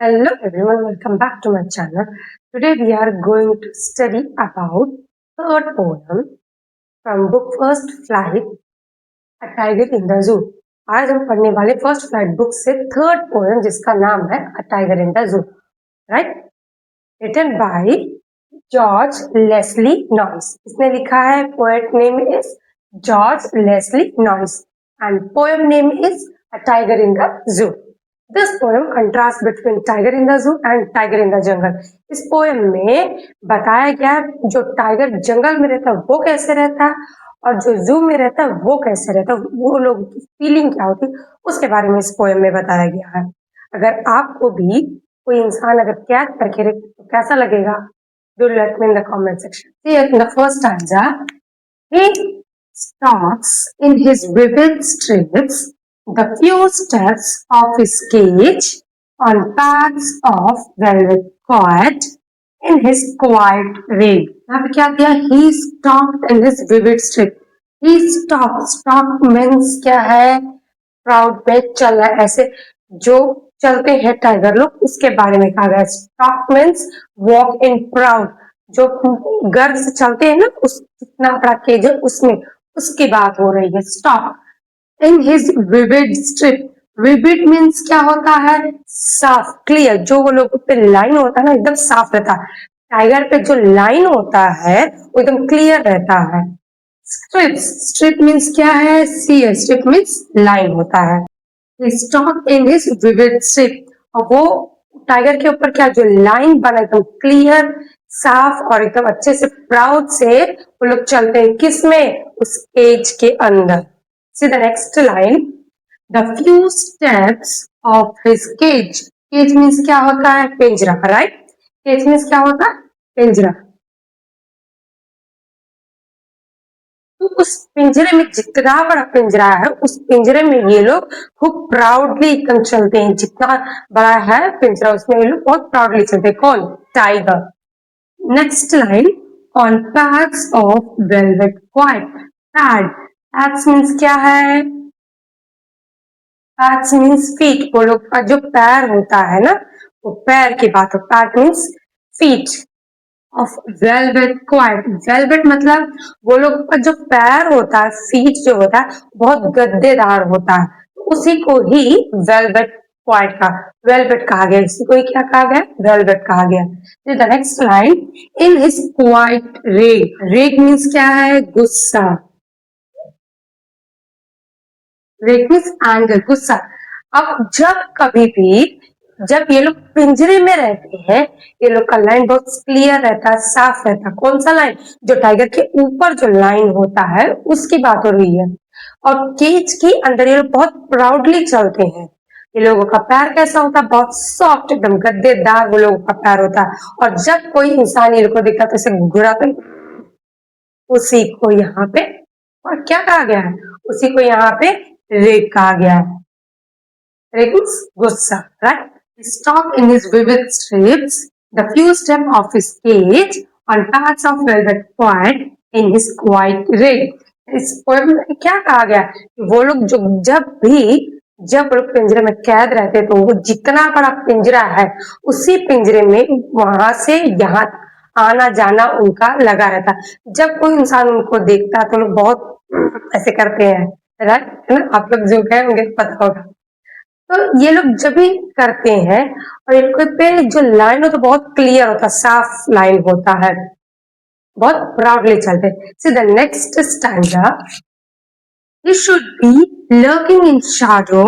Hello everyone, welcome back to my channel. Today we are going to study about third poem from book First Flight, A Tiger in the Zoo. आज हम पढ़ने वाले First Flight book से third poem जिसका नाम है A Tiger in the Zoo, right? Written by George Leslie Noyes. इसने लिखा है, poet name is George Leslie Noyes and poem name is A Tiger in the Zoo. This poem contrasts between tiger in the zoo and tiger in the jungle. इस poem में बताया गया है जो tiger जंगल में रहता है वो कैसे रहता है और जो जू में रहता है वो कैसे रहता है, वो लोगों की फीलिंग क्या होती है उसके बारे में इस पोएम में बताया गया है. अगर आपको भी कोई इंसान अगर कैद करके रखे तो कैसा लगेगा? Do let me in the comment section. Here in the first stanza, he stalks in his vivid strips the few steps of his cage on paths of velvet quiet in his quiet rig. यहाँ पे क्या दिया? He stalked in his vivid strip. He stalked. Stalk means क्या है? Proud पे चलना, ऐसे जो चलते हैं टाइगर लोग उसके बारे में कहा गया. Stalk means walk in proud. जो गर्व से चलते हैं ना, उस जितना बड़ा केज है उसमें, उसकी बात हो रही है. Stalk. In his vivid strip. Vivid means क्या होता है? साफ, क्लियर. जो वो लोगों पे लाइन होता है ना एकदम साफ रहता है. टाइगर पे जो लाइन होता है वो एकदम क्लियर रहता है. Strips. Strip means क्या है? See. Strip means लाइन होता है. He stalked in his vivid strip. और वो टाइगर के ऊपर क्या जो लाइन बना एकदम क्लियर, साफ और एकदम अच्छे से प्राउड से वो लोग चलते हैं. किसमें? उस केज के अंदर. See the next line. The few steps of his cage. Cage means क्या होता है? पिंजरा, right? Cage means क्या होता है? पिंजरा. तो उस पिंजरे में, जितना बड़ा पिंजरा है उस पिंजरे में ये लोग खूब प्राउडली एकदम चलते हैं. जितना बड़ा है पिंजरा उसमें ये लोग बहुत प्राउडली चलते हैं. कौन? Tiger. Next line. On paths of velvet quiet. Pad. Pads means क्या है? Pads means feet. वो लोग का जो पैर होता है ना, वो पैर की बात हो. Pad means feet of velvet quiet. Velvet मतलब वो लोग का जो पैर होता है, feet जो होता है बहुत गद्देदार होता है, उसी को ही velvet quiet का velvet कहा गया. इसी को ही क्या कहा गया? Velvet कहा गया. The next line. In his quiet rage. Rage means क्या है? गुस्सा. एंगर, गुस्सा. अब जब कभी भी जब ये लोग पिंजरे में रहते हैं, ये लोग का लाइन बहुत क्लियर रहता है, साफ रहता है. कौन सा लाइन? जो टाइगर के ऊपर जो लाइन होता है उसकी बात हो रही है. और केज के अंदर ये लोग बहुत प्राउडली चलते हैं. ये लोगों का पैर कैसा होता है? बहुत सॉफ्ट, एकदम गद्देदार वो लोगों का पैर होता है. और जब कोई इंसान ये लोग को देखता है तो इसे घुराते, उसी को यहाँ पे और क्या कहा गया है? उसी को यहाँ पे रेग कहा गया है. Reg means गुस्सा, right? He stalked in his vivid strips the few steps of his cage on paths of velvet quiet in his quiet rig. इस पोएम में क्या कहा गया? वो लोग जो जब वो लोग पिंजरे में कैद रहते तो वो जितना बड़ा पिंजरा है उसी पिंजरे में वहां से यहाँ आना जाना उनका लगा रहता. जब कोई इंसान उनको देखता तो लोग बहुत ऐसे करते हैं, राइट? है ना? आप लोग जो कहे होंगे पता होगा. तो ये लोग जब भी करते हैं और इनके पे जो लाइन होता है बहुत क्लियर होता है, साफ लाइन होता है, बहुत प्राउडली चलते हैं. See the next stanza. He should be lurking in shadow,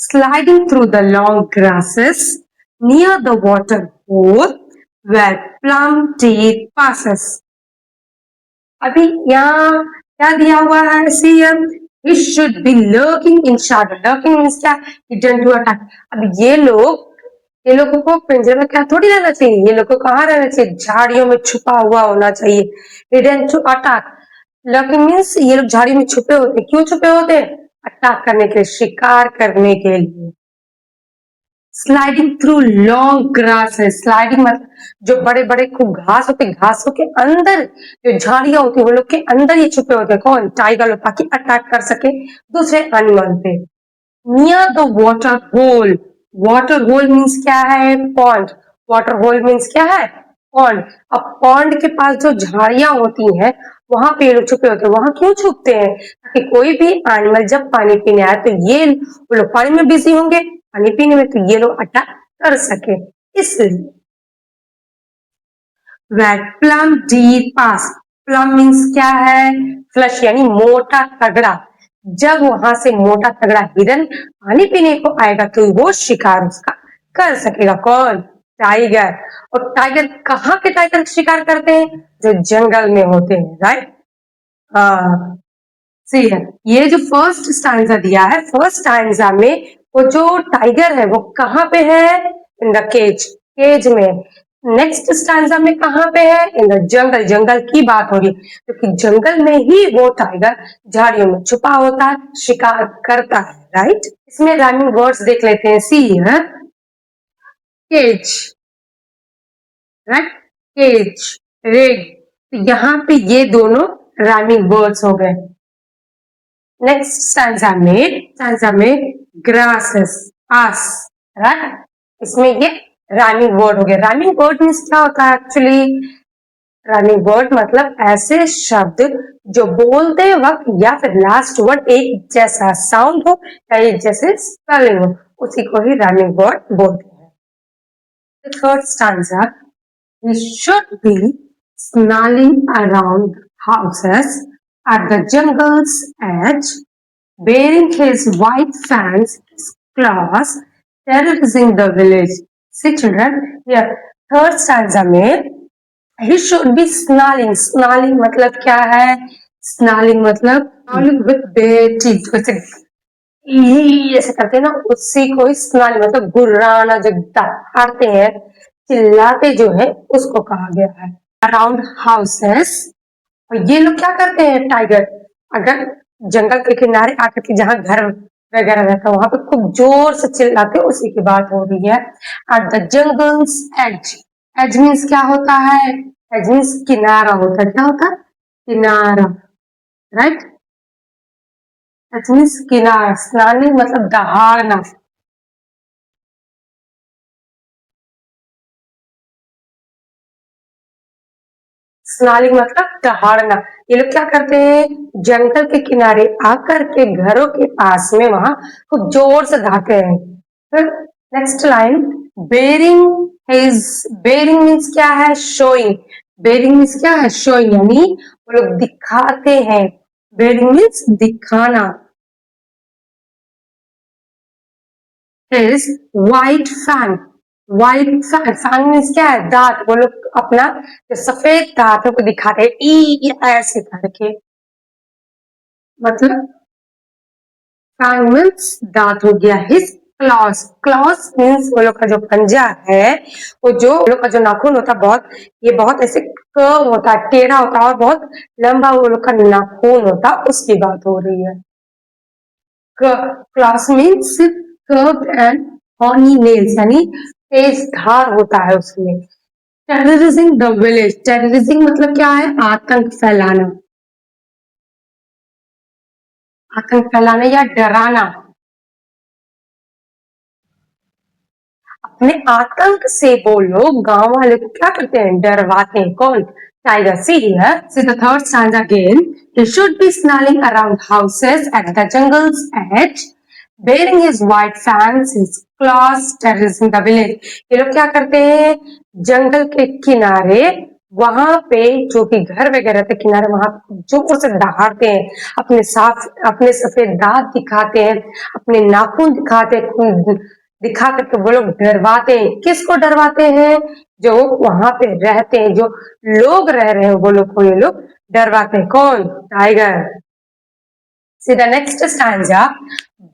sliding through the long grasses near the water hole where plum teeth passes. अभी यहाँ क्या दिया हुआ है? See He should be lurking in shadow. Lurking means क्या? Hidden to attack. अब ये लोगों को पिंजरे में क्या थोड़ी रहना चाहिए. ये लोग को कहाँ रहना चाहिए? झाड़ियों में छुपा हुआ होना चाहिए. Hidden to attack. Lurking means ये लोग झाड़ियों में छुपे होते. क्यों छुपे होते? अटैक करने के लिए, शिकार करने के लिए. स्लाइडिंग थ्रू लॉन्ग ग्रास है. स्लाइडिंग मतलब जो बड़े बड़े खूब घास होते, घासों के अंदर जो झाड़ियां होती है वो लोग के अंदर ये छुपे होते हैं. कौन? टाइगर लोग, ताकि अटैक कर सके दूसरे एनिमल पे. Near the water hole. Water hole means क्या है? पॉन्ड। वाटर होल मीन्स क्या है? पॉन्ड। अब पॉन्ड के पास जो झाड़ियां होती हैं वहां पे ये लोग छुपे होते हैं। वहां क्यों छुपते हैं? ताकि कोई भी एनिमल जब पानी पीने आए तो ये वो लोग पानी में बिजी होंगे, पानी पीने में, तो ये लोग अटैक कर सके, इसलिए। Where plum deer pass, plum means क्या है? फ्लश यानी मोटा तगड़ा। जब वहां से मोटा तगड़ा हिरन पानी पीने को आएगा तो वो शिकार उसका कर सकेगा। कौन? टाइगर। और टाइगर कहाँ के टाइगर शिकार करते हैं? जो जंगल में होते हैं, राइट? हाँ, सही है। ये जो फर्स्ट स्टैंजा दिया है, फर्स्ट स्टैंजा में वो जो टाइगर है वो कहाँ पे है? इन द केज, केज में। नेक्स्ट स्टैंजा में कहाँ पे है? इन द जंगल, जंगल की बात हो रही है क्योंकि जंगल में ही वो टाइगर झाड़ियों में छुपा होता है, शिकार करता है, राइट? इसमें राइमिंग वर्ड्स देख लेते हैं। सी है केज, राइट? Cage, red. तो यहाँ पे ये दोनों राइमिंग वर्ड्स हो गए। नेक्स्ट स्टैंजा में ग्रासेस, आस, राइट? इसमें ये राइमिंग वर्ड हो गया। राइमिंग वर्ड मीन्स क्या होता है एक्चुअली? राइमिंग वर्ड मतलब ऐसे शब्द जो बोलते वक्त या फिर लास्ट वर्ड एक जैसा साउंड हो या एक जैसे स्पेलिंग हो, उसी को ही राइमिंग वर्ड बोलते हैं। The third stanza, he should be snarling around houses at the jungle's edge, bearing his white fangs, his claws, terrorizing the village. See children, here third stanza में he should be snarling. Snarling मतलब क्या है? Snarling मतलब snarling with bare teeth, वैसे ऐसे करते हैं ना, उसी को स्नान मतलब गुर्राना, जो दहाड़ते हैं, चिल्लाते जो है, उसको कहा गया है। अराउंड हाउसेस, और ये लोग क्या करते हैं? टाइगर अगर जंगल के किनारे आकर के जहाँ घर वगैरह रहता है वहां पे खूब जोर से चिल्लाते हैं, उसी की बात हो रही है। At the jungle's edge, edge means क्या होता है? एज मीन्स किनारा होता है। क्या होता है? किनारा, राइट? एज मीन्स किनारा। स्नानी मतलब दहाड़ना। स्नालिंग मतलब दहाड़ना। ये लोग क्या करते हैं? जंगल के किनारे आकर के घरों के पास में वहां खूब जोर से दहाड़ते हैं। फिर next line, baring his, baring means क्या है? शोइंग। बेरिंग मीन्स क्या है? शोइंग यानी वो लोग दिखाते हैं। बेरिंग मीन्स दिखाना। His white fang, white fang, fang means क्या है? दांत। वो लोग अपना जो सफेद दांतों को दिखाते हैं, ई ऐसे करके, मतलब फैंग मीन्स दांत हो गया। हिज क्लॉस, क्लॉस मीन्स वो लोग का जो पंजा है, वो जो वो लोग का जो नाखून होता है, बहुत ये बहुत ऐसे कर्व होता है, टेढ़ा होता है और बहुत लंबा वो लोग का नाखून होता है, उसकी बात हो रही है। Claws means curved and horny nails, यानी तेज धार होता है उसमें। टेररिजिंग द विलेज, टेररिजिंग मतलब क्या है? आतंक फैलाना, आतंक फैलाना या डराना। अपने आतंक से वो लोग गांव वाले को क्या करते हैं? डरवाते हैं। कौन? Tiger. See here, see the third stanza again. He should be snarling around houses at the jungle's edge, bearing his white fangs, his claws, terrorizing the village. ये लोग क्या करते हैं? जंगल के किनारे वहां पे जो भी घर वगैरह के किनारे वहां जोर से दहाड़ते हैं, अपने साफ अपने सफेद दांत दिखाते हैं, अपने नाखून दिखाते हैं, दिखा करके वो लोग डरवाते हैं। किसको डरवाते हैं? जो वहां पे रहते हैं, जो लोग रह रहे हैं, वो लोग को ये लोग डरवाते हैं। कौन? Tiger. See the next stanza.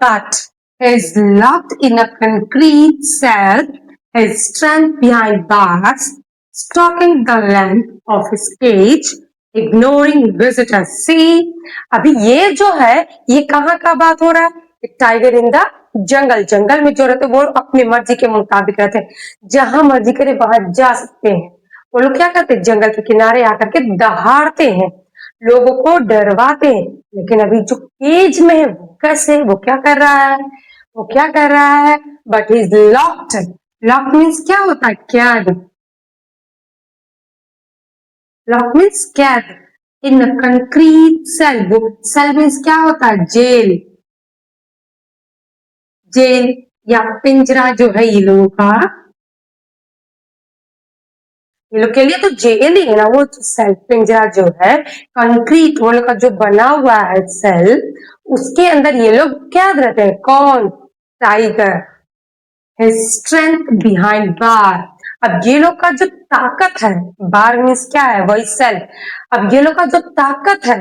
But is locked in a concrete cell, his strength behind bars, stalking the length of his cage, ignoring visitors. See, अभी ये जो है, ये कहाँ का बात हो रहा है? टाइगर इन द जंगल, जंगल में जो रहते हैं वो अपनी मर्जी के मुताबिक रहते हैं, जहां मर्जी करे वहां जा सकते हैं। वो लोग क्या करते हैं? जंगल के किनारे आकर के दहाड़ते हैं, लोगों को डरवाते हैं। लेकिन अभी जो केज में है वो कैसे, वो क्या कर रहा है? वो क्या कर रहा है? But he is locked. Lock means क्या होता है? कैद। लॉक मीन्स कैद इन अ कंक्रीट सेल। वो सेल मीन्स क्या होता है? जेल। जेल या पिंजरा जो है ये लोगों का, ये लोग के लिए तो जेल ही है ना। वो सेल पिंजरा जो है कंक्रीट वो लोग का जो बना हुआ है सेल, उसके अंदर ये लोग कैद रहते हैं। कौन? टाइगर। His strength behind बार। अब ये लोग का जो ताकत है, बार मीन्स क्या है? वही सेल। अब ये लोग का जो ताकत है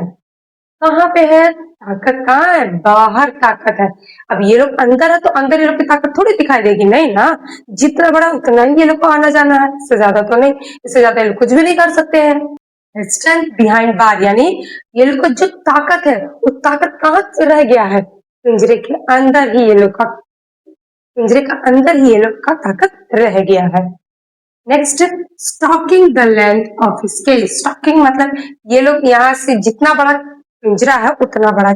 कहाँ पे है? ताकत कहाँ है? बाहर ताकत है। अब ये लोग अंदर है तो अंदर ये लोग की ताकत थोड़ी दिखाई देगी, नहीं ना। जितना बड़ा उतना ही ये लोग को आना जाना है, इससे ज्यादा तो नहीं। इससे ज्यादा ये लोग कुछ भी नहीं कर सकते हैं। स्ट्रेंथ बिहाइंड बार यानी ये लोग का जो ताकत है वो ताकत कहाँ से रह गया है? पिंजरे के अंदर ही ये लोग का, पिंजरे का अंदर ही ये लोग का ताकत रह गया है। Next, stalking the length of scale. Stalking मतलब ये लोग यहाँ से जितना बड़ा पिंजरा है उतना बड़ा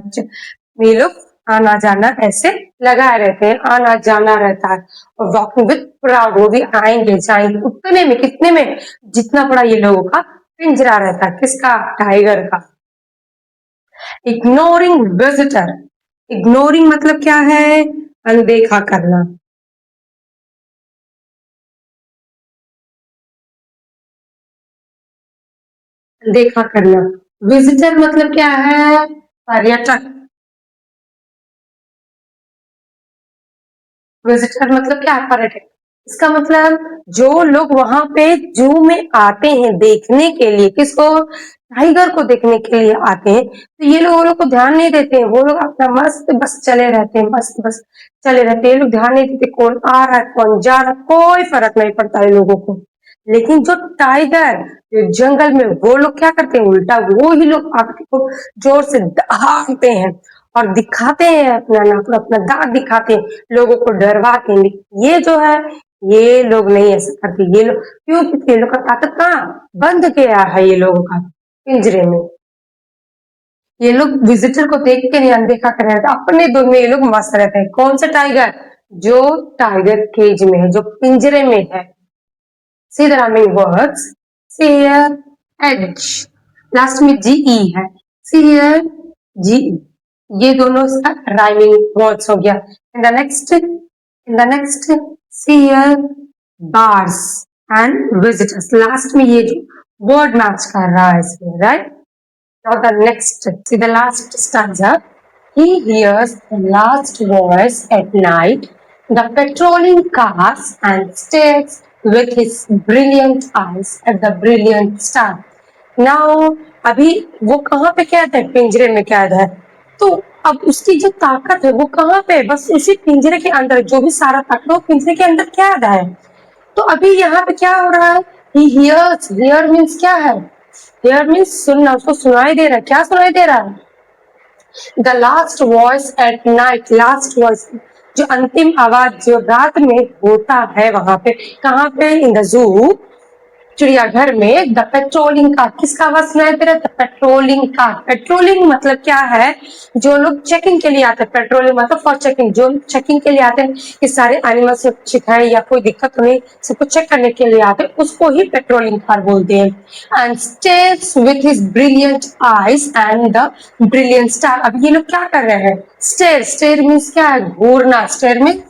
ये लोग आना जाना ऐसे लगाए रहते हैं, आना जाना रहता है। और वॉकिंग विद प्राउड, वो भी आएंगे जाएंगे उतने में, कितने में? जितना बड़ा ये लोगों का पिंजरा रहता है। किसका? टाइगर का। Ignoring visitor. इग्नोरिंग मतलब क्या है? अनदेखा करना। देखा करना। विजिटर मतलब क्या है? पर्यटक। विजिटर मतलब क्या है? पर्यटक। इसका मतलब जो लोग वहां पे जू में आते हैं देखने के लिए, किसको? टाइगर को देखने के लिए आते हैं, तो ये लोग वो लोग को ध्यान नहीं देते हैं। वो लोग अपना मस्त बस चले रहते हैं, मस्त बस चले रहते हैं। ये लोग ध्यान नहीं देते कौन आ रहा है कौन जा रहा है, कोई फर्क नहीं पड़ता है लोगों को। लेकिन जो टाइगर जो जंगल में, वो लोग क्या करते हैं? उल्टा वो ही लोग आके को जोर से दहाड़ते हैं और दिखाते हैं अपना नाक, अपना दांत दिखाते हैं, लोगों को डरवाते हैं। ये जो है ये लोग नहीं ऐसा करते। ये लोग क्यों? क्योंकि ये लोग का ताकत कहाँ बंद गया है ये लोगों का? पिंजरे में। ये लोग विजिटर को देख के नहीं अनदेखा कर रहे थे, अपने धुन में ये लोग मस्त रहते हैं। कौन सा टाइगर? जो टाइगर केज में है, जो पिंजरे में है। See the rhyming words. Seer, edge. Last में GE है। Seer, GE. ये दोनों इसका राइमिंग वर्ड्स हो गया। In the next seer, bars and visitors. Last में ये जो वर्ड मैच कर रहा है इसमें, right? Now the next, see the last stanza. He hears the last voice at night, the patrolling cars, and stares with his brilliant eyes at the brilliant star. Now, अभी वो कहाँ पे कैद है? पिंजरे में कैद है। तो अब उसकी जो ताकत है वो कहाँ पे? बस उसी पिंजरे के अंदर, जो भी सारा ताकत वो पिंजरे के अंदर कैद है। तो अभी यहाँ पे क्या हो रहा है? He hears, hear means क्या है? Hear means सुनना, उसको सुनाई दे रहा है। क्या सुनाई दे रहा है? The last voice at night. Last voice जो अंतिम आवाज जो रात में होता है वहां पे, कहाँ पे? इन द जू, चिड़ियाघर में। द पेट्रोलिंग कार, किसका आवाज सुनाई दे रहा है? The patrolling car. पेट्रोलिंग मतलब क्या है? जो लोग चेकिंग के लिए आते हैं, पेट्रोलिंग मतलब फॉर चेकिंग, जो चेकिंग के लिए आते हैं कि सारे एनिमल सुरक्षित है या कोई दिक्कत नहीं, सबको चेक करने के लिए आते हैं, उसको ही पेट्रोलिंग कार बोलते हैं। And stairs with his brilliant eyes and the brilliant star. अब ये लोग क्या कर रहे हैं? स्टेयर, स्टेयर मीन्स क्या है? घूरना। स्टेयर में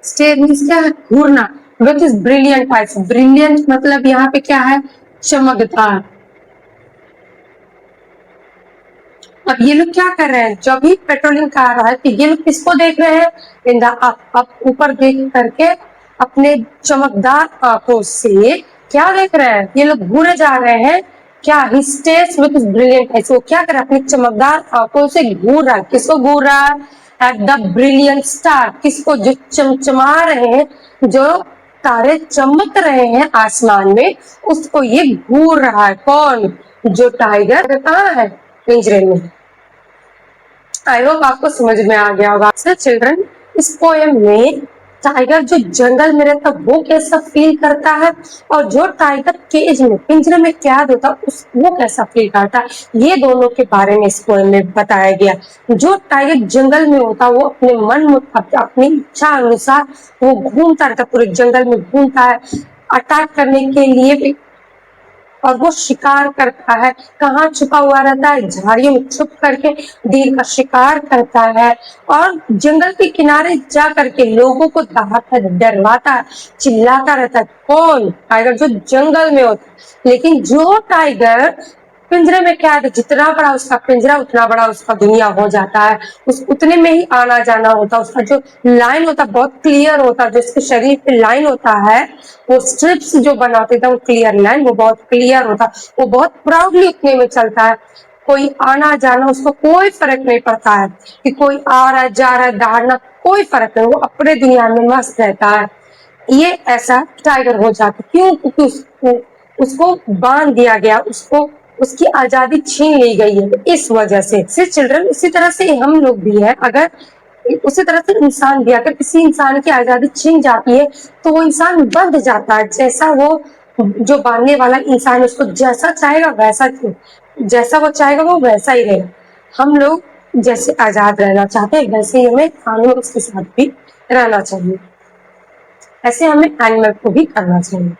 स्टेयर मीन्स क्या है? घूरना। With his brilliant eyes. Brilliant मतलब यहाँ पे क्या है? चमकदार। अब ये लोग क्या कर रहे हैं? जब भी पेट्रोलिंग कार रहा है तो ये लोग किसको देख रहे हैं? इन द अप, ऊपर देख करके अपने चमकदार आंखों से क्या देख रहे हैं? ये लोग घूरे जा रहे हैं। क्या? ही स्टेयर्स विथ ब्रिलियंट आइज। वो क्या कर रहा है? अपनी चमकदार आंखों से घूर रहा है। किसको घूर रहा है? At the brilliant star. किसको? जो चमचमा रहे हैं, जो तारे चमक रहे हैं आसमान में, उसको ये घूर रहा है। कौन? जो टाइगर कहाँ है? पिंजरे में। आई होप आपको समझ में आ गया होगा। चिल्ड्रन, इस पोएम में टाइगर जो जंगल में रहता है वो कैसा फील करता है, और जो टाइगर केज में पिंजरे में कैद होता है वो कैसा फील करता है, ये दोनों के बारे में इस पोएम में बताया गया। जो टाइगर जंगल में होता है वो अपने मन मुताबिक अपनी इच्छा अनुसार वो घूमता रहता है, पूरे जंगल में घूमता है अटैक करने के लिए भी, और वो शिकार करता है, कहाँ छुपा हुआ रहता है, झाड़ियों में छुप करके देर का शिकार करता है, और जंगल के किनारे जा करके लोगों को दहाता है, डरवाता है, चिल्लाता रहता है। कौन? टाइगर जो जंगल में होता है। लेकिन जो टाइगर पिंजरे में कैद, जितना बड़ा उसका पिंजरा उतना बड़ा उसका दुनिया हो जाता है, उस उतने में ही आना जाना होता है, उसका जो लाइन होता है बहुत क्लियर होता है, जो उसके शरीर पे लाइन होता है वो स्ट्रिप्स जो बनाते थे वो क्लियर लाइन, वो बहुत क्लियर होता, वो बहुत प्राउडली उतने में चलता है। कोई आना जाना उसको कोई फर्क नहीं पड़ता है कि कोई आ रहा है जा रहा है, दहाड़ना कोई फर्क नहीं, वो अपने दुनिया में मस्त रहता है। ये ऐसा टाइगर हो जाता, क्यों? क्योंकि उसको बांध दिया गया, उसको उसकी आजादी छीन ली गई है, इस वजह से चिल्ड्रन इसी तरह से हम लोग भी हैं। अगर उसी तरह से इंसान भी, अगर किसी इंसान की आजादी छीन जाती है तो वो इंसान बंध जाता है, जैसा वो जो बांधने वाला इंसान उसको जैसा चाहेगा वैसा, जैसा वो चाहेगा वो वैसा ही रहेगा। हम लोग जैसे आजाद रहना चाहते हैं वैसे ही हमें कानून के साथ भी रहना चाहिए, ऐसे हमें एनिमल को भी करना चाहिए।